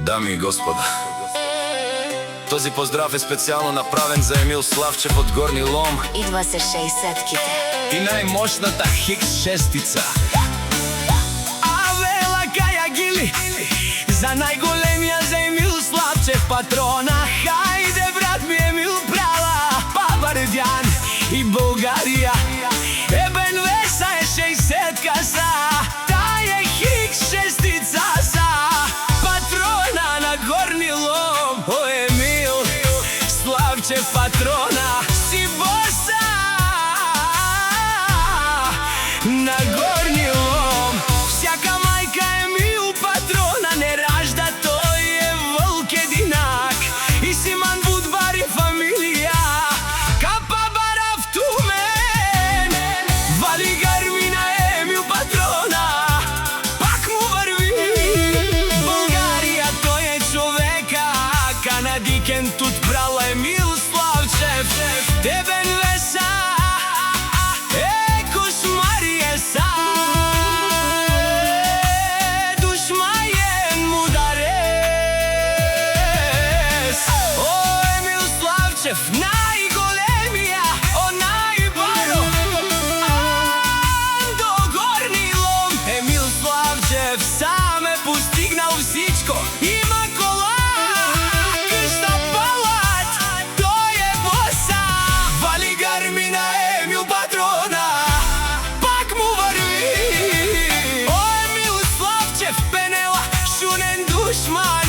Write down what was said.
Дами и господа, този поздрав е специјално направен за Емил Славчев од Горни Лом. Идва се 60-ките и најмошната хикс шестица. Авела Каја Гили, за најголемија за Емил Славчев патрона. Хајде брат ми Емил права, Папардјан и Бугарија. Ебен Веса е 60-ка са, тај е хикс шестица са. Патрона на Горни Лом, о Емил Славчев патрона. Си боса на Горни Лом. Всяка мајка Емил патрона не ражда, тој е вълк единак. И Симан Будбар и фамилија, Капа Барав Тумен, Вали Гармина Емил патрона. Пак му върви Българија, тој е човека. Канадикен тут брала Емил Славчев. Тебен Веса е кошмарие са. Душмајен мударес. О, Емил Славчев, најголемија, о најбаро. До Горни Лом, Емил Славчев сам е постигнал всичко. Има кола, къща, палат, тој е боса. Вали Гармина Емил патрона, пак му върви. О, Емил Славчев, пенела, шунен душман.